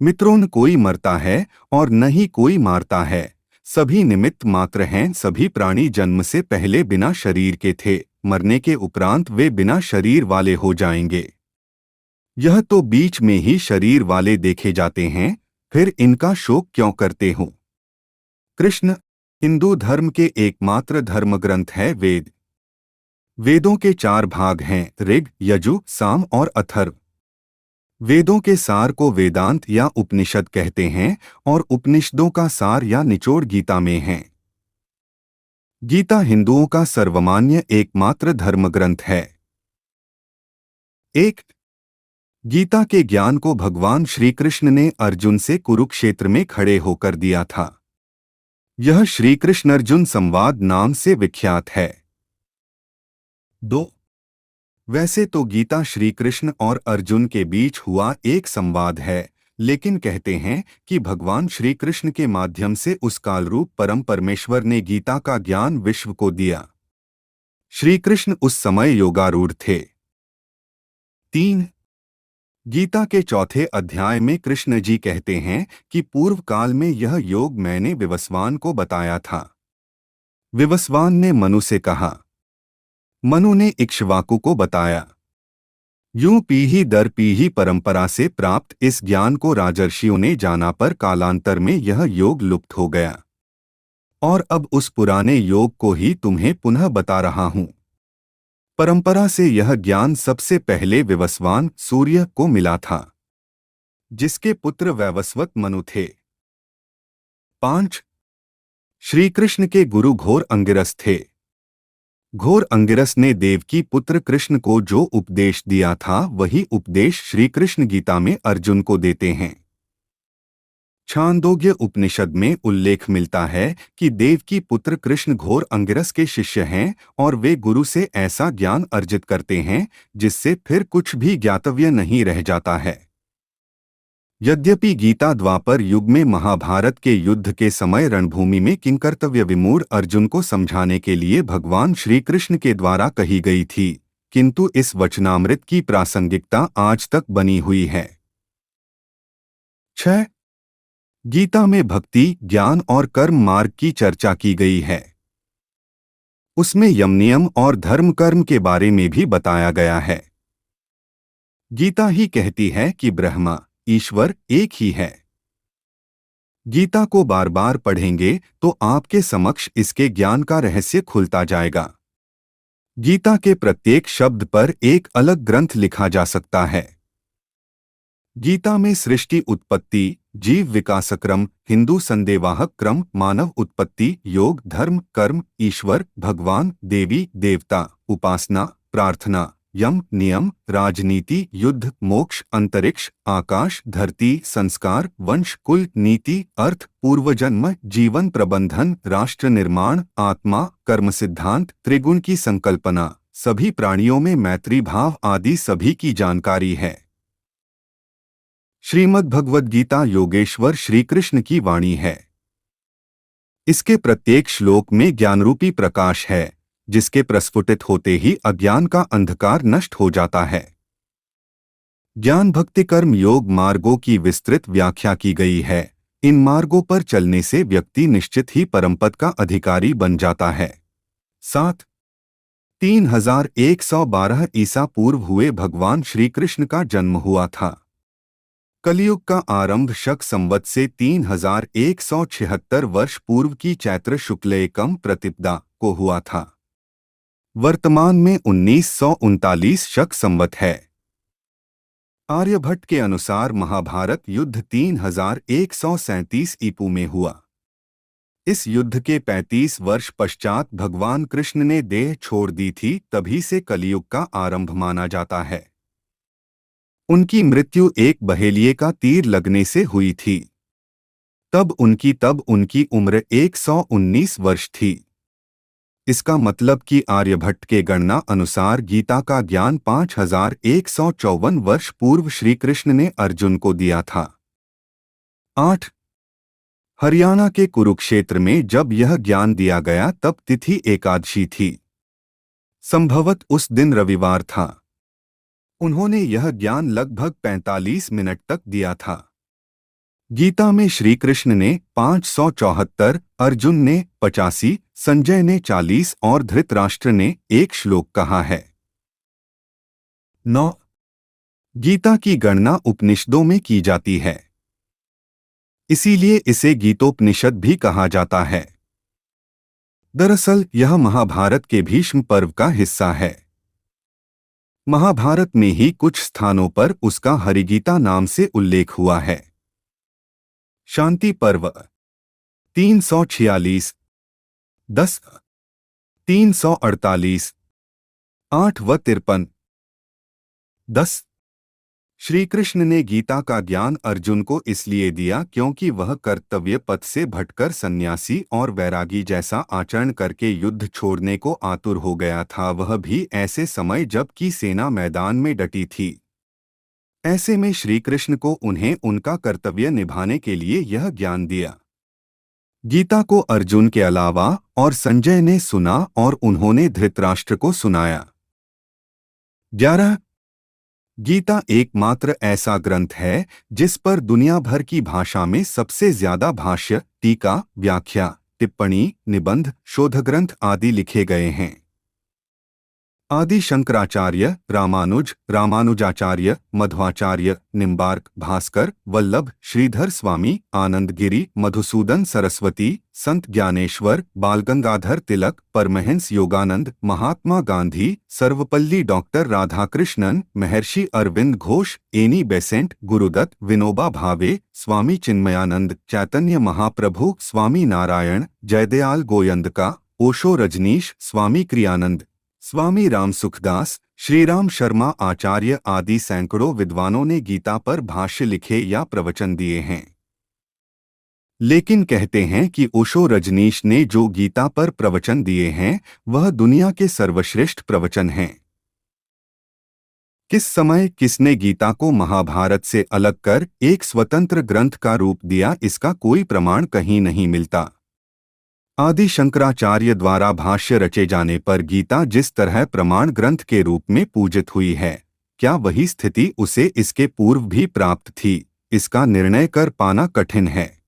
मित्रों, न कोई मरता है और न ही कोई मारता है। सभी निमित्त मात्र हैं। सभी प्राणी जन्म से पहले बिना शरीर के थे। मरने के उपरांत वे बिना शरीर वाले हो जाएंगे। यह तो बीच में ही शरीर वाले देखे जाते हैं, फिर इनका शोक क्यों करते हो? कृष्ण। हिंदू धर्म के एकमात्र धर्म ग्रंथ है वेद। वेदों के 4 भाग हैं, ऋग, यजु, साम और अथर्व। वेदों के सार को वेदांत या उपनिषद कहते हैं और उपनिषदों का सार या निचोड़ गीता में है। गीता हिंदुओं का सर्वमान्य एकमात्र धर्म ग्रंथ है। एक। गीता के ज्ञान को भगवान श्री कृष्ण ने अर्जुन से कुरुक्षेत्र में खड़े होकर दिया था। यह श्री कृष्ण अर्जुन संवाद नाम से विख्यात है। 2। वैसे तो गीता श्री कृष्ण और अर्जुन के बीच हुआ एक संवाद है, लेकिन कहते हैं कि भगवान श्री कृष्ण के माध्यम से उस कालरूप परम परमेश्वर ने गीता का ज्ञान विश्व को दिया। श्री कृष्ण उस समय योगारूढ़ थे। 3। गीता के 4थे अध्याय में कृष्ण जी कहते हैं कि पूर्व काल में यह योग मैंने विवस्वान को बताया था। विवस्वान ने मनु से कहा, मनु ने इक्ष्वाकु को बताया। यूं पीढ़ी दर पीढ़ी परंपरा से प्राप्त इस ज्ञान को राजर्षियों ने जाना पर कालांतर में यह योग लुप्त हो गया और अब उस पुराने योग को ही तुम्हें पुनः बता रहा हूं। परंपरा से यह ज्ञान सबसे पहले विवस्वान सूर्य को मिला था, जिसके पुत्र वैवस्वत मनु थे। 5। श्री कृष्ण के गुरु घोर अंगिरस थे। घोर अंगिरस ने देवकी पुत्र कृष्ण को जो उपदेश दिया था वही उपदेश श्री कृष्ण गीता में अर्जुन को देते हैं। छांदोग्य उपनिषद में उल्लेख मिलता है कि देवकी पुत्र कृष्ण घोर अंगिरस के शिष्य हैं और वे गुरु से ऐसा ज्ञान अर्जित करते हैं जिससे फिर कुछ भी ज्ञातव्य नहीं रह जाता है। यद्यपि गीता द्वापर युग में महाभारत के युद्ध के समय रणभूमि में किंकर्तव्य विमूढ़ अर्जुन को समझाने के लिए भगवान श्री कृष्ण के द्वारा कही गई थी, किंतु इस वचनामृत की प्रासंगिकता आज तक बनी हुई है। 6। गीता में भक्ति, ज्ञान और कर्म मार्ग की चर्चा की गई है। उसमें यम नियम और धर्म कर्म के बारे में भी बताया गया है। गीता ही कहती है कि ब्रह्मा ईश्वर एक ही है। गीता को बार बार पढ़ेंगे तो आपके समक्ष इसके ज्ञान का रहस्य खुलता जाएगा। गीता के प्रत्येक शब्द पर एक अलग ग्रंथ लिखा जा सकता है। गीता में सृष्टि उत्पत्ति, जीव विकास क्रम, हिंदू संदेवाहक क्रम, मानव उत्पत्ति, योग, धर्म, कर्म, ईश्वर, भगवान, देवी देवता, उपासना, प्रार्थना, यम, नियम, राजनीति, युद्ध, मोक्ष, अंतरिक्ष, आकाश, धरती, संस्कार, वंश, कुल, नीति, अर्थ, पूर्वजन्म, जीवन प्रबंधन, राष्ट्र निर्माण, आत्मा, कर्म सिद्धांत, त्रिगुण की संकल्पना, सभी प्राणियों में मैत्री भाव आदि सभी की जानकारी है। श्रीमद् भगवद गीता योगेश्वर श्री कृष्ण की वाणी है। इसके प्रत्येक श्लोक में ज्ञानरूपी प्रकाश है, जिसके प्रस्फुटित होते ही अज्ञान का अंधकार नष्ट हो जाता है। ज्ञान भक्ति कर्म योग मार्गों की विस्तृत व्याख्या की गई है। इन मार्गों पर चलने से व्यक्ति निश्चित ही परमपद का अधिकारी बन जाता है। 7। 3112 ईसा पूर्व हुए भगवान श्री कृष्ण का जन्म हुआ था। कलियुग का आरंभ शक संवत से 3176 वर्ष पूर्व की चैत्र शुक्ल एकम प्रतिपदा को हुआ था। वर्तमान में 1939 शक संवत है। आर्यभट्ट के अनुसार महाभारत युद्ध 3137 ईपू में हुआ। इस युद्ध के 35 वर्ष पश्चात भगवान कृष्ण ने देह छोड़ दी थी, तभी से कलियुग का आरंभ माना जाता है। उनकी मृत्यु एक बहेलिये का तीर लगने से हुई थी। तब उनकी उम्र 119 वर्ष थी। इसका मतलब कि आर्यभट्ट के गणना अनुसार गीता का ज्ञान 5154 वर्ष पूर्व श्री कृष्ण ने अर्जुन को दिया था। 8। हरियाणा के कुरुक्षेत्र में जब यह ज्ञान दिया गया तब तिथि एकादशी थी। संभवत उस दिन रविवार था। उन्होंने यह ज्ञान लगभग 45 मिनट तक दिया था। गीता में श्री कृष्ण ने 574, अर्जुन ने 85, संजय ने 40 और धृतराष्ट्र ने 1 श्लोक कहा है। 9. गीता की गणना उपनिषदों में की जाती है, इसीलिए इसे गीतोपनिषद भी कहा जाता है। दरअसल यह महाभारत के भीष्म पर्व का हिस्सा है। महाभारत में ही कुछ स्थानों पर उसका हरिगीता नाम से उल्लेख हुआ है। शांति पर्व 346, 10, 348, 8 व 53। 10. श्री कृष्ण ने गीता का ज्ञान अर्जुन को इसलिए दिया क्योंकि वह कर्तव्य पथ से भटकर सन्यासी और वैरागी जैसा आचरण करके युद्ध छोड़ने को आतुर हो गया था, वह भी ऐसे समय जबकि सेना मैदान में डटी थी। ऐसे में श्री कृष्ण को उन्हें उनका कर्तव्य निभाने के लिए यह ज्ञान दिया। गीता को अर्जुन के अलावा और संजय ने सुना और उन्होंने धृतराष्ट्र को सुनाया। 11. गीता एकमात्र ऐसा ग्रंथ है जिस पर दुनिया भर की भाषा में सबसे ज्यादा भाष्य, टीका, व्याख्या, टिप्पणी, निबंध, शोधग्रंथ आदि लिखे गए हैं। आदि शंकराचार्य, रामानुज, रामानुजाचार्य, मध्वाचार्य, निम्बार्क, भास्कर, वल्लभ, श्रीधर स्वामी, आनंदगिरी, मधुसूदन सरस्वती, संत ज्ञानेश्वर, बालगंगाधर तिलक, परमहंस योगानंद, महात्मा गांधी, सर्वपल्ली डॉक्टर राधाकृष्णन, महर्षि अरविंद घोष, एनी बेसेंट, गुरुदत्त, विनोबा भावे, स्वामी चिन्मयानंद, चैतन्य महाप्रभु, स्वामी नारायण, जयदयाल गोयंदका, ओशो रजनीश, स्वामी क्रियानंद, स्वामी राम सुखदास, श्रीराम शर्मा आचार्य आदि सैकड़ों विद्वानों ने गीता पर भाष्य लिखे या प्रवचन दिए हैं। लेकिन कहते हैं कि ओशो रजनीश ने जो गीता पर प्रवचन दिए हैं वह दुनिया के सर्वश्रेष्ठ प्रवचन हैं। किस समय किसने गीता को महाभारत से अलग कर एक स्वतंत्र ग्रंथ का रूप दिया, इसका कोई प्रमाण कहीं नहीं मिलता। आदि शंकराचार्य द्वारा भाष्य रचे जाने पर गीता जिस तरह प्रमाण ग्रंथ के रूप में पूजित हुई है, क्या वही स्थिति उसे इसके पूर्व भी प्राप्त थी, इसका निर्णय कर पाना कठिन है।